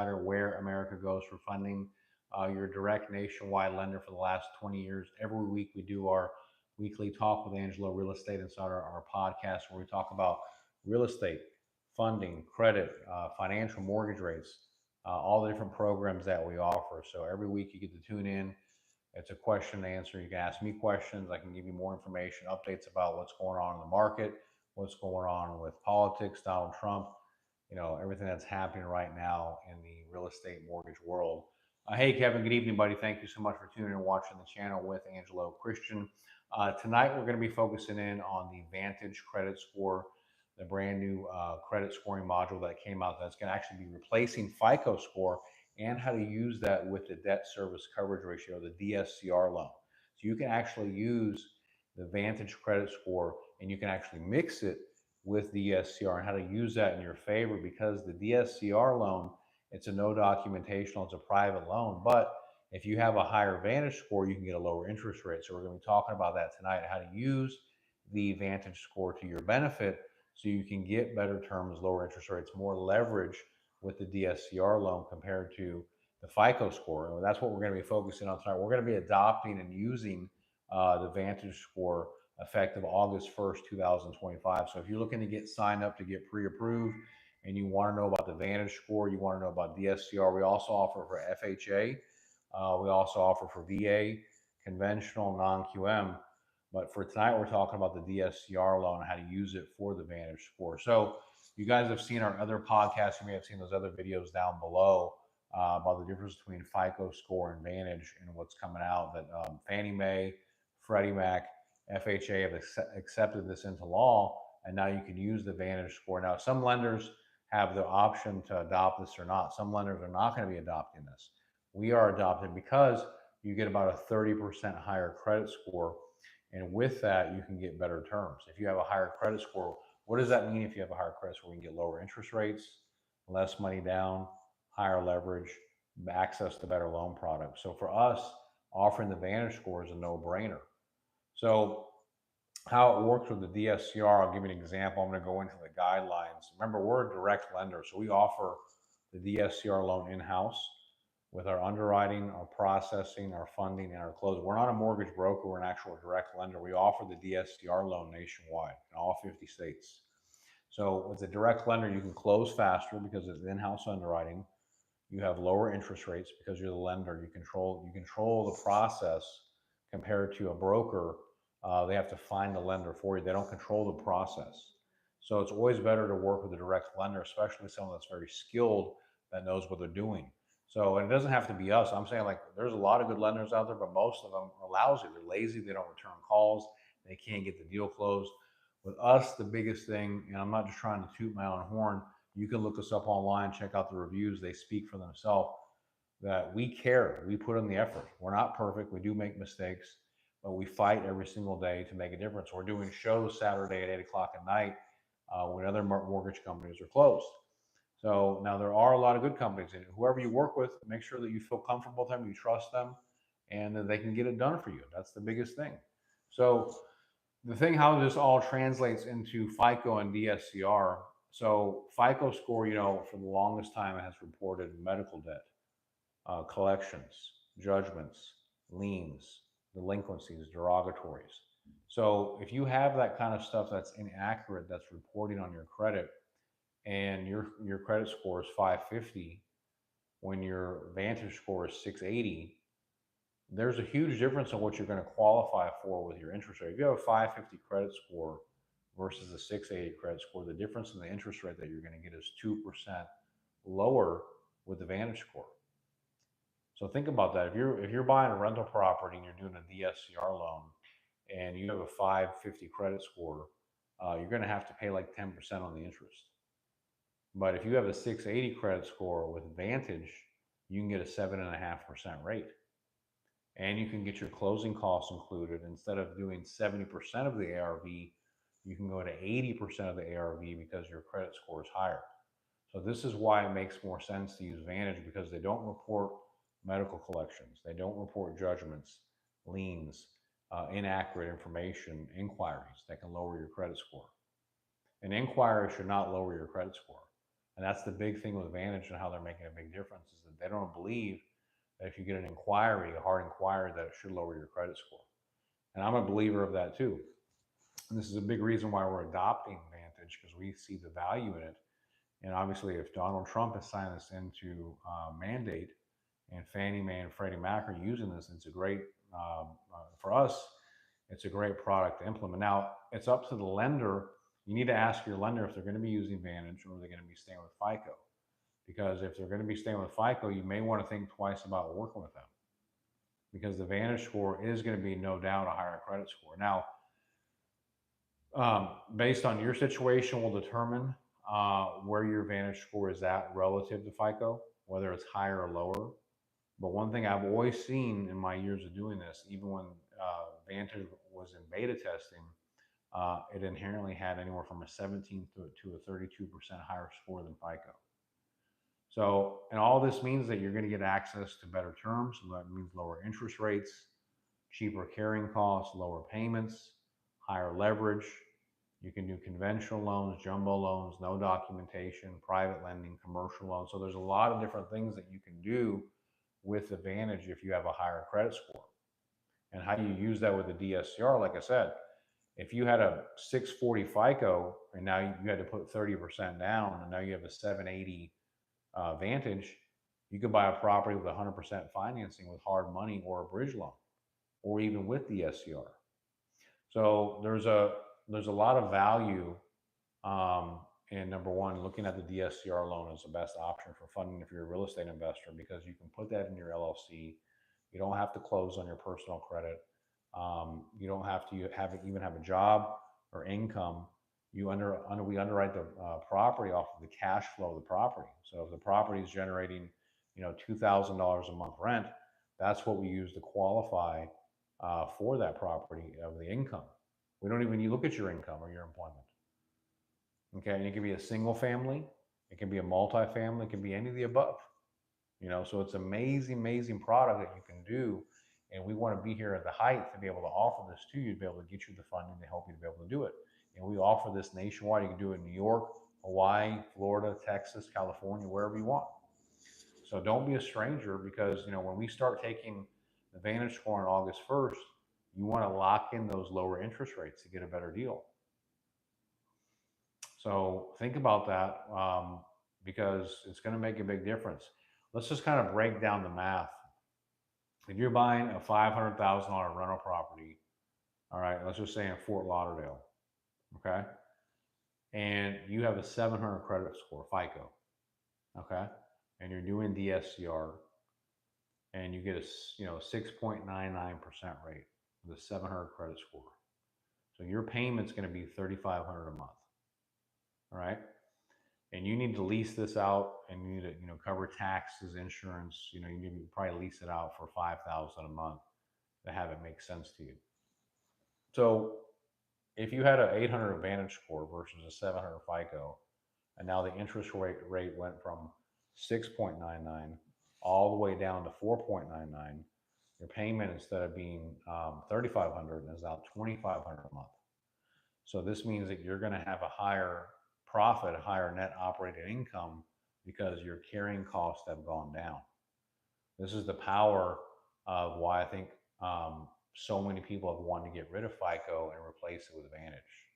insider where America goes for funding. Your direct nationwide lender for the last 20 years. Every week we do our weekly talk with Angelo Real Estate Insider, our podcast where we talk about real estate, funding, credit, financial mortgage rates, all the different programs that we offer. So every week you get to tune in. It's a question and answer. You can ask me questions. I can give you more information, updates about what's going on in the market, what's going on with politics, Donald Trump, everything that's happening right now in the real estate mortgage world. Hey, Kevin, good evening, buddy. Thank you so much for tuning in and watching the channel with Angelo Christian. Tonight, we're going to be focusing in on the Vantage credit score, the brand new credit scoring module that came out that's going to actually be replacing Fico score and how to use that with the debt service coverage ratio, the DSCR loan. So you can actually use the Vantage credit score and you can actually mix it with DSCR and how to use that in your favor, because the DSCR loan, it's a no documentation, it's a private loan. But if you have a higher Vantage score, you can get a lower interest rate. So we're going to be talking about that tonight, how to use the Vantage score to your benefit so you can get better terms, lower interest rates, more leverage with the DSCR loan compared to the FICO score. And that's what we're going to be focusing on tonight. We're going to be adopting and using the Vantage score effective August 1st, 2025. So if you're looking to get signed up to get pre-approved and you want to know about the Vantage score, you want to know about DSCR, we also offer for FHA. We also offer for VA, conventional, non-QM. But for tonight, we're talking about the DSCR loan and how to use it for the Vantage score. So you guys have seen our other podcasts. You may have seen those other videos down below about the difference between FICO score and Vantage and what's coming out, that Fannie Mae, Freddie Mac, FHA have accepted this into law, and now you can use the Vantage score. Now, some lenders have the option to adopt this or not. Some lenders are not going to be adopting this. We are adopting because you get about a 30% higher credit score, and with that, you can get better terms. If you have a higher credit score, what does that mean? If you have a higher credit score, you can get lower interest rates, less money down, higher leverage, access to better loan products. So for us, offering the Vantage score is a no-brainer. So how it works with the DSCR, I'll give you an example. I'm going to go into the guidelines. Remember, we're a direct lender, so we offer the DSCR loan in-house with our underwriting, our processing, our funding, and our closing. We're not a mortgage broker. We're an actual direct lender. We offer the DSCR loan nationwide in all 50 states. So with a direct lender, you can close faster because it's in-house underwriting. You have lower interest rates because you're the lender. You control the process compared to a broker. They have to find the lender for you. They don't control the process. So it's always better to work with a direct lender, especially someone that's very skilled, that knows what they're doing. So, and it doesn't have to be us. I'm saying, like, there's a lot of good lenders out there, but most of them are lousy. They're lazy. They don't return calls. They can't get the deal closed. With us, the biggest thing, and I'm not just trying to toot my own horn, you can look us up online, check out the reviews. They speak for themselves, that we care. We put in the effort. We're not perfect. We do make mistakes, but we fight every single day to make a difference. We're doing shows Saturday at 8 o'clock at night when other mortgage companies are closed. So now there are a lot of good companies, and whoever you work with, make sure that you feel comfortable with them, you trust them, and that they can get it done for you. That's the biggest thing. So the thing, how this all translates into FICO and DSCR. So FICO score, for the longest time, it has reported medical debt, collections, judgments, liens, delinquencies, derogatories. So if you have that kind of stuff that's inaccurate, that's reporting on your credit, and your credit score is 550 when your Vantage score is 680, there's a huge difference in what you're going to qualify for with your interest rate. If you have a 550 credit score versus a 680 credit score, the difference in the interest rate that you're going to get is 2% lower with the Vantage score. So think about that. If you're buying a rental property and you're doing a DSCR loan and you have a 550 credit score, you're going to have to pay like 10% on the interest. But if you have a 680 credit score with Vantage, you can get a 7.5% rate. And you can get your closing costs included. Instead of doing 70% of the ARV, you can go to 80% of the ARV because your credit score is higher. So this is why it makes more sense to use Vantage, because they don't report medical collections. They don't report judgments, liens, inaccurate information, inquiries that can lower your credit score. An inquiry should not lower your credit score. And that's the big thing with Vantage and how they're making a big difference is that they don't believe that if you get an inquiry, a hard inquiry, that it should lower your credit score. And I'm a believer of that too. And this is a big reason why we're adopting Vantage because we see the value in it. And obviously, if Donald Trump has signed this into mandate and Fannie Mae and Freddie Mac are using this, it's a great, for us, it's a great product to implement. Now, it's up to the lender. You need to ask your lender if they're going to be using Vantage or they're going to be staying with Fico. Because if they're going to be staying with Fico, you may want to think twice about working with them. Because the Vantage score is going to be no doubt a higher credit score. Now, based on your situation will determine where your Vantage score is at relative to FICO, whether it's higher or lower. But one thing I've always seen in my years of doing this, even when Vantage was in beta testing, it inherently had anywhere from a 17 to a 32% higher score than FICO. So, and all this means that you're going to get access to better terms. So that means lower interest rates, cheaper carrying costs, lower payments, higher leverage. You can do conventional loans, jumbo loans, no documentation, private lending, commercial loans. So there's a lot of different things that you can do with Advantage if you have a higher credit score. And how do you use that with the DSCR? Like I said, if you had a 640 FICO and now you had to put 30% down and now you have a 780 Vantage, you could buy a property with 100% financing with hard money or a bridge loan, or even with the DSCR. So there's a lot of value in number one, looking at the DSCR loan as the best option for funding if you're a real estate investor because you can put that in your LLC. You don't have to close on your personal credit. You don't have to even have a job or income. We underwrite the property off of the cash flow of the property. So if the property is generating, $2,000 a month rent, that's what we use to qualify for that property of the income. We don't even look at your income or your employment. Okay, and it can be a single family, it can be a multifamily, it can be any of the above. So it's amazing product that you can do. And we want to be here at the height to be able to offer this to you, to be able to get you the funding to help you to be able to do it. And we offer this nationwide. You can do it in New York, Hawaii, Florida, Texas, California, wherever you want. So don't be a stranger because, when we start taking the Vantage score on August 1st, you want to lock in those lower interest rates to get a better deal. So think about that because it's going to make a big difference. Let's just kind of break down the math. If you're buying a $500,000 rental property, all right, let's just say in Fort Lauderdale, okay, and you have a 700 credit score, FICO, okay, and you're doing DSCR, and you get a 6.99% rate with a 700 credit score. So your payment's going to be $3,500 a month, all right, and you need to lease this out, and you need to cover taxes, insurance. You need to probably lease it out for $5,000 a month to have it make sense to you. So if you had an 800 Vantage score versus a 700 FICO, and now the interest rate went from 6.99 all the way down to 4.99, your payment instead of being $3,500 is now $2,500 a month. So this means that you're going to have a higher profit, a higher net operating income because your carrying costs have gone down. This is the power of why I think so many people have wanted to get rid of FICO and replace it with Vantage.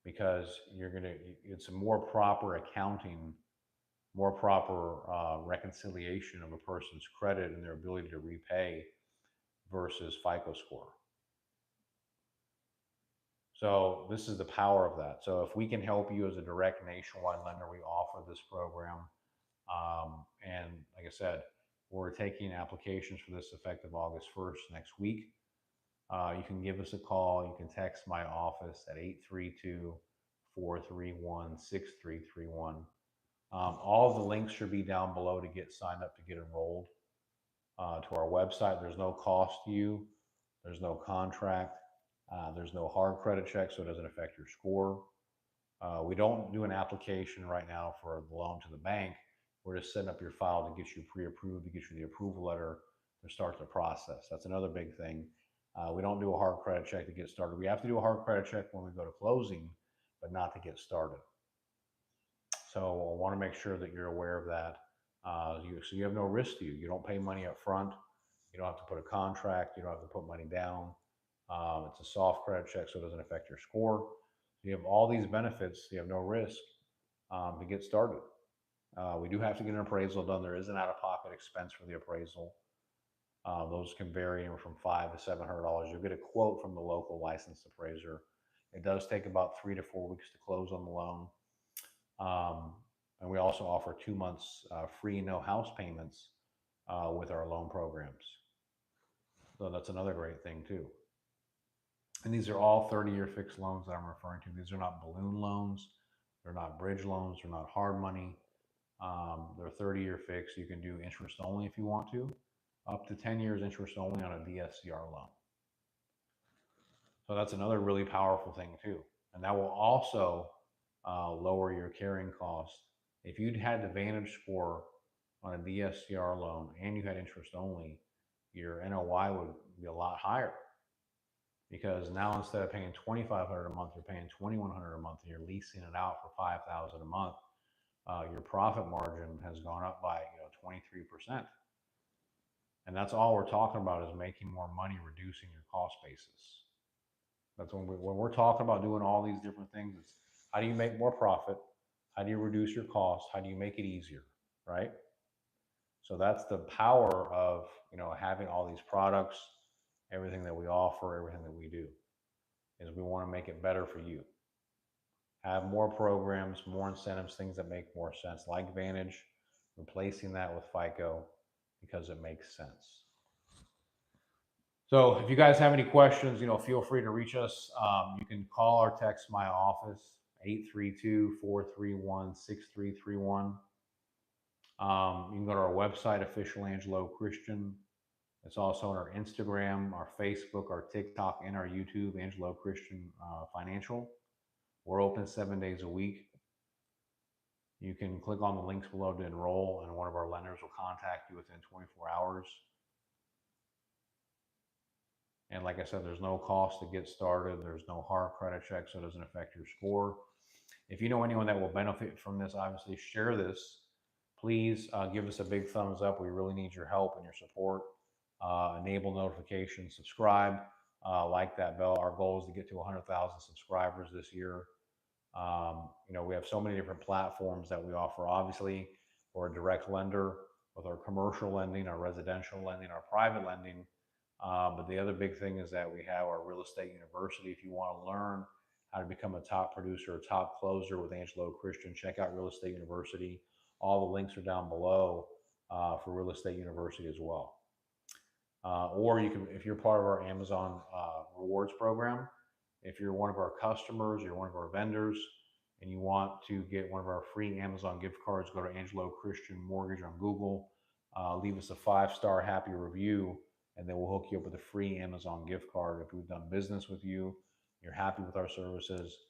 Because it's a more proper accounting, more proper reconciliation of a person's credit and their ability to repay versus FICO score. So this is the power of that. So if we can help you as a direct nationwide lender, we offer this program. And like I said, we're taking applications for this effective August 1st next week. You can give us a call. You can text my office at 832-431-6331. All the links should be down below to get signed up to get enrolled to our website. There's no cost to you. There's no contract. There's no hard credit check, so it doesn't affect your score. We don't do an application right now for the loan to the bank. We're just setting up your file to get you pre-approved, to get you the approval letter to start the process. That's another big thing. We don't do a hard credit check to get started. We have to do a hard credit check when we go to closing, but not to get started. So I want to make sure that you're aware of that. So you have no risk to you. You don't pay money up front. You don't have to put a contract. You don't have to put money down. It's a soft credit check, so it doesn't affect your score. So you have all these benefits. You have no risk to get started. We do have to get an appraisal done. There is an out-of-pocket expense for the appraisal. Those can vary anywhere from $500 to $700. You'll get a quote from the local licensed appraiser. It does take about 3 to 4 weeks to close on the loan. And we also offer 2 months free no house payments with our loan programs. So that's another great thing too. And these are all 30-year fixed loans that I'm referring to. These are not balloon loans. They're not bridge loans. They're not hard money. They're 30-year fixed. You can do interest only if you want to, up to 10 years interest only on a DSCR loan. So that's another really powerful thing too. And that will also lower your carrying costs. If you'd had the Vantage score on a DSCR loan and you had interest only, your NOI would be a lot higher, because now instead of paying $2,500 a month, you're paying $2,100 a month, and you're leasing it out for $5,000 a month. Your profit margin has gone up by 23%, and that's all we're talking about, is making more money, reducing your cost basis. That's when we're talking about doing all these different things. It's how do you make more profit? How do you reduce your costs? How do you make it easier, right? So that's the power of having all these products, everything that we offer, everything that we do, is we want to make it better for you. Have more programs, more incentives, things that make more sense, like Vantage, replacing that with Fico because it makes sense. So if you guys have any questions, feel free to reach us. You can call or text my office, 832-431-6331. You can go to our website, official Angelo Christian. It's also on our Instagram, our Facebook, our TikTok, and our YouTube, Angelo Christian Financial. We're open 7 days a week. You can click on the links below to enroll, and one of our lenders will contact you within 24 hours. And like I said, there's no cost to get started. There's no hard credit check, so it doesn't affect your score. If you know anyone that will benefit from this, obviously share this. Please give us a big thumbs up. We really need your help and your support. Enable notifications, subscribe, like that bell. Our goal is to get to 100,000 subscribers this year. We have so many different platforms that we offer. Obviously, we're a direct lender with our commercial lending, our residential lending, our private lending. But the other big thing is that we have our real estate university. If you want to learn how to become a top producer, a top closer with Angelo Christian, check out Real Estate University. All the links are down below for Real Estate University as well. Or you can, if you're part of our Amazon rewards program, if you're one of our customers, you're one of our vendors, and you want to get one of our free Amazon gift cards, go to Angelo Christian Mortgage on Google, leave us a 5-star happy review, and then we'll hook you up with a free Amazon gift card. If we've done business with you, you're happy with our services,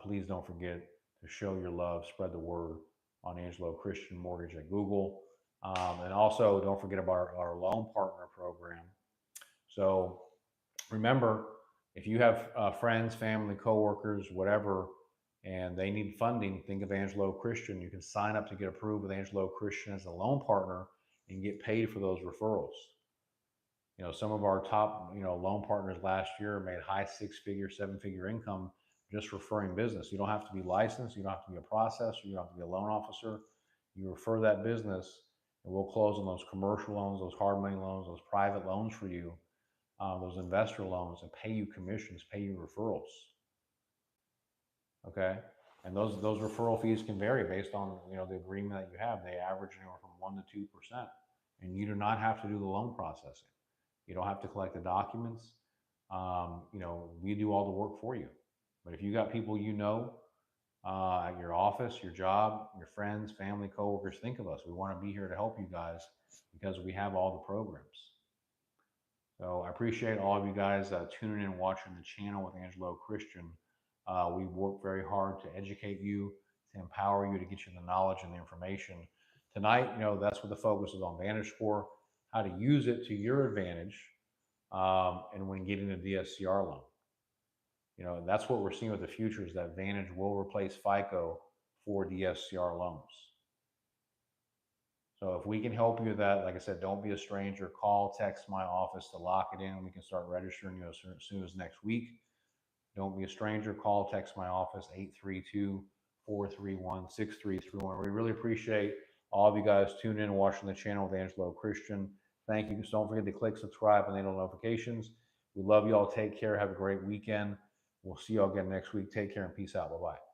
please don't forget to show your love, spread the word on Angelo Christian Mortgage at Google. And also don't forget about our loan partner program. So remember, if you have friends, family, coworkers, whatever, and they need funding, think of Angelo Christian. You can sign up to get approved with Angelo Christian as a loan partner and get paid for those referrals. Some of our top, loan partners last year made high 6-figure, 7-figure income just referring business. You don't have to be licensed. You don't have to be a processor. You don't have to be a loan officer. You refer that business, and we'll close on those commercial loans, those hard money loans, those private loans for you, those investor loans, and pay you commissions, pay you referrals. Okay, and those referral fees can vary based on the agreement that you have. They average anywhere from 1% to 2%, and you do not have to do the loan processing. You don't have to collect the documents. We do all the work for you. But if you got people at your office, your job, your friends, family, coworkers, think of us. We want to be here to help you guys because we have all the programs. So I appreciate all of you guys tuning in and watching the channel with Angelo Christian. We work very hard to educate you, to empower you, to get you the knowledge and the information. Tonight, that's what the focus is on, Vantage Score, how to use it to your advantage, and when getting a DSCR loan. That's what we're seeing with the future, is that Vantage will replace Fico for DSCR loans. So if we can help you with that, like I said, don't be a stranger. Call, text my office to lock it in. We can start registering you as soon as next week. Don't be a stranger. Call, text my office, 832-431-6331. We really appreciate all of you guys tuning in and watching the channel with Angelo Christian. Thank you. Don't forget to click subscribe and enable notifications. We love you all. Take care. Have a great weekend. We'll see you all again next week. Take care and peace out. Bye-bye.